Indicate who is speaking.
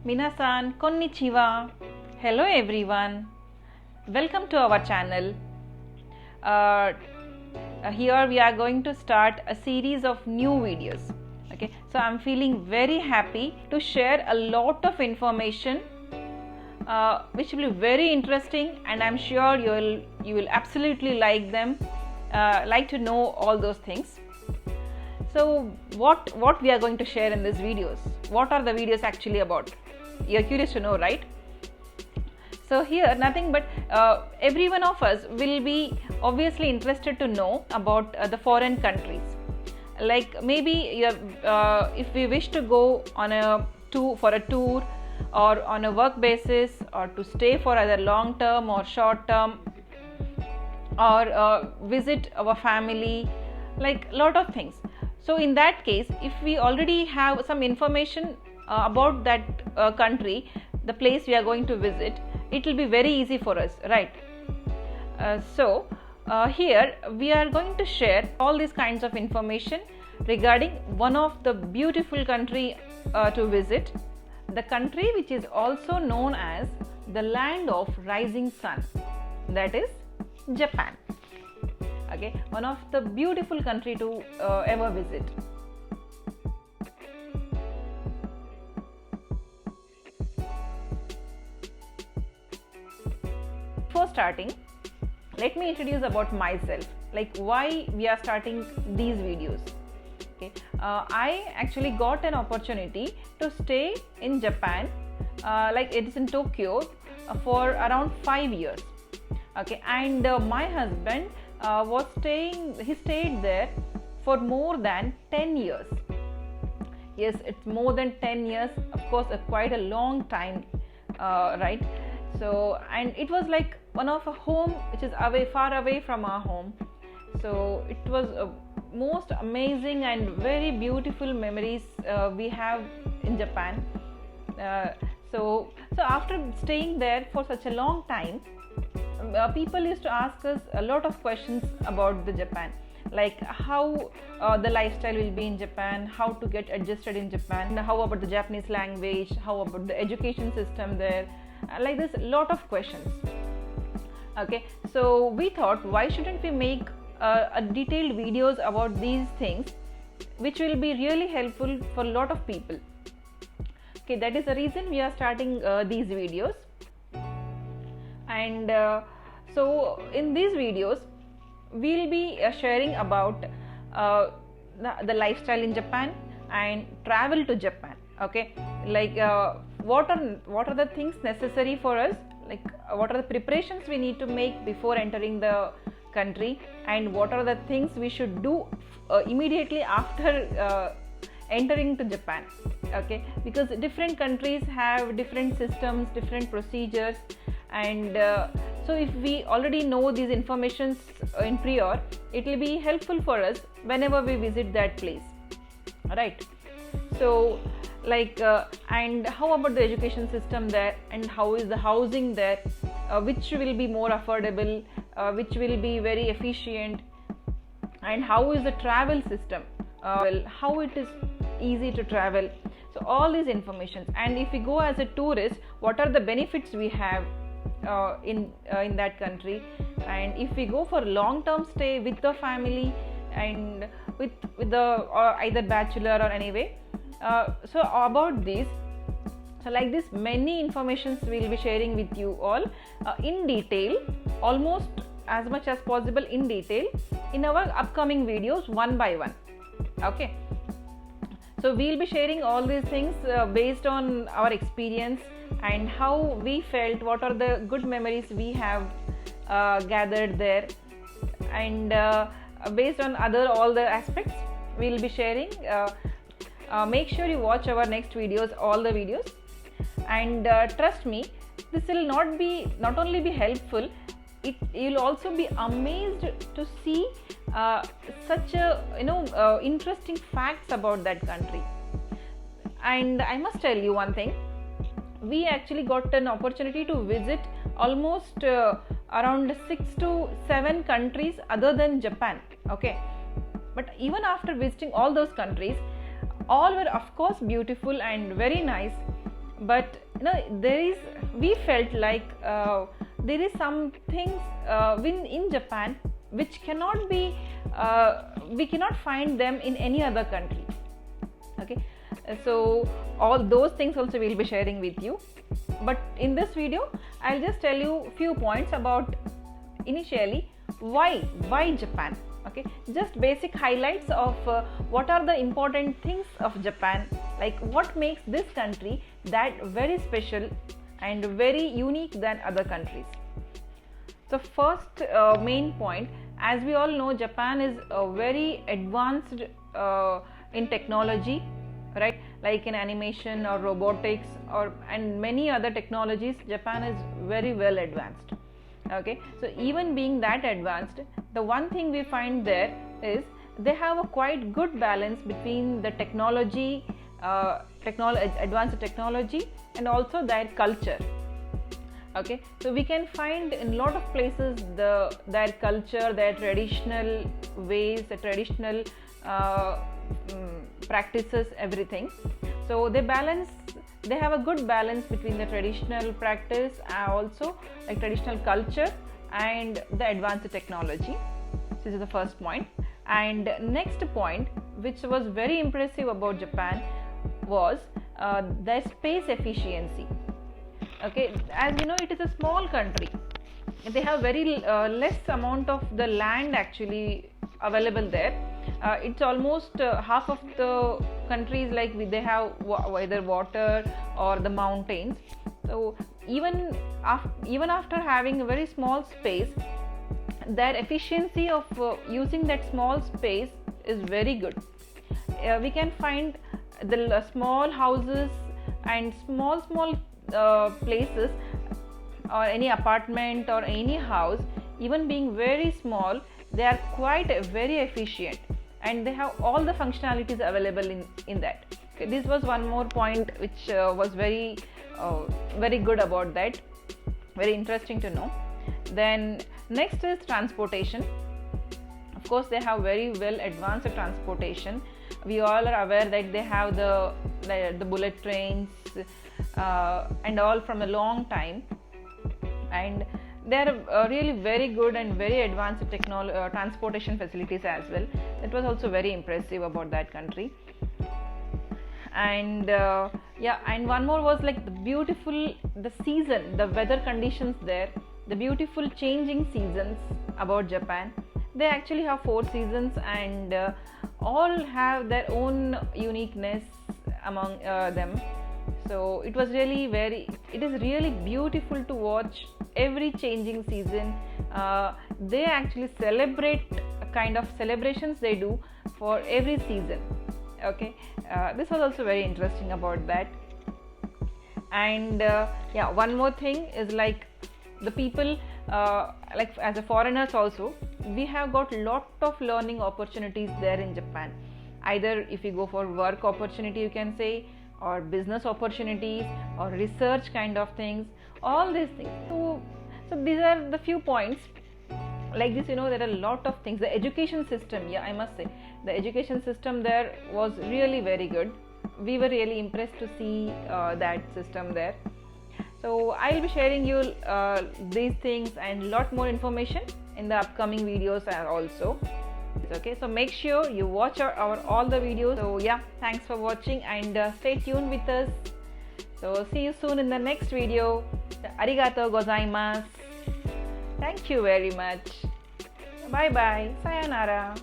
Speaker 1: Minasan, konnichiwa. Hello everyone. Welcome to our channel. Here we are going to start a series of new videos. Okay, so I'm feeling very happy to share a lot of information which will be very interesting, and I'm sure you will absolutely like them, like to know all those things. So what we are going to share in these videos? What are the videos actually about? You're curious to know, right? So here nothing but every one of us will be obviously interested to know about the foreign countries. Like maybe if we wish to go on a tour or on a work basis, or to stay for either long term or short term, or visit our family, like lot of things. So in that case, if we already have some information about that country, the place we are going to visit, it will be very easy for us, right? So here we are going to share all these kinds of information regarding one of the beautiful country to visit, the country which is also known as the land of rising sun, that is Japan. Okay, one of the beautiful country to ever visit. Before starting, let me introduce about myself, like why we are starting these videos. Okay, I actually got an opportunity to stay in Japan, like it is in Tokyo, for around 5 years. Okay, and my husband he stayed there for more than 10 years. Yes, it's more than 10 years, of course, quite a long time, right? So, and it was like one of a home which is far away from our home. So it was most amazing and very beautiful memories we have in Japan. So after staying there for such a long time, people used to ask us a lot of questions about the Japan, like how the lifestyle will be in Japan, how to get adjusted in Japan, how about the Japanese language, how about the education system there, like this, lot of questions. Okay, so we thought, why shouldn't we make a detailed videos about these things, which will be really helpful for a lot of people. Okay, that is the reason we are starting these videos. And so in these videos we'll be sharing about the lifestyle in Japan and travel to Japan. Okay, like what are the things necessary for us, like what are the preparations we need to make before entering the country, and what are the things we should do immediately after entering to Japan. Okay, because different countries have different systems, different procedures, and so if we already know these informations in prior, it will be helpful for us whenever we visit that place, right? So like and how about the education system there, and how is the housing there, which will be more affordable, which will be very efficient, and how is the travel system, how it is easy to travel. So all these informations, and if we go as a tourist, what are the benefits we have in that country, and if we go for long term stay with the family and with the either bachelor or anyway. So about this, so like this, many informations we'll be sharing with you all in detail, almost as much as possible in detail, in our upcoming videos one by one. Okay, so we'll be sharing all these things based on our experience and how we felt, what are the good memories we have gathered there, and based on all the aspects we'll be sharing. Make sure you watch our next videos, all the videos, and trust me, this will not only be helpful, you'll also be amazed to see such a interesting facts about that country. And I must tell you one thing, we actually got an opportunity to visit almost around 6 to 7 countries other than Japan. Okay, but even after visiting all those countries, all were of course beautiful and very nice, but we felt like there is some things in Japan which cannot be we cannot find them in any other country. Okay, so all those things also we'll be sharing with you, but in this video I'll just tell you few points about initially why Japan. Okay, just basic highlights of what are the important things of Japan, like what makes this country that very special and very unique than other countries. So first main point, as we all know, Japan is very advanced in technology, right? Like in animation or robotics and many other technologies, Japan is very well advanced. Okay, so even being that advanced, the one thing we find there is they have a quite good balance between the technology, advanced technology, and also their culture. Okay, so we can find in a lot of places their culture, their traditional ways, the traditional practices, everything. So they have a good balance between the traditional practice, also like traditional culture and the advanced technology. This is the first point. And next point, which was very impressive about Japan, was their space efficiency. Okay, as you know, it is a small country. They have very less amount of the land actually available there. It's almost half of the countries, like they have either water or the mountains. So even after having a very small space, their efficiency of using that small space is very good. We can find the small houses and small places, or any apartment or any house, even being very small, they are quite very efficient, and they have all the functionalities available in that. Okay, this was one more point which was very good about that, very interesting to know. Then next is transportation. Of course, they have very well advanced transportation. We all are aware that they have the bullet trains and all from a long time, and they are really very good and very advanced transportation facilities as well. That was also very impressive about that country. And and one more was like the season, the weather conditions there, the beautiful changing seasons about Japan. They actually have 4 seasons, and all have their own uniqueness among them. So it is really beautiful to watch every changing season. They actually celebrate a kind of celebrations they do for every season. Okay, this was also very interesting about that. And one more thing is like the people, like as a foreigners also, we have got lot of learning opportunities there in Japan. Either if you go for work opportunity, you can say, or business opportunities, or research kind of things, all these things. So these are the few points. Like this, there are a lot of things. The education system, I must say, the education system there was really very good. We were really impressed to see that system there. So I'll be sharing you these things and lot more information in the upcoming videos also. Okay, so make sure you watch our all the videos. So thanks for watching, and stay tuned with us. So see you soon in the next video. Arigatou gozaimasu. Thank you very much. Bye bye. Sayonara.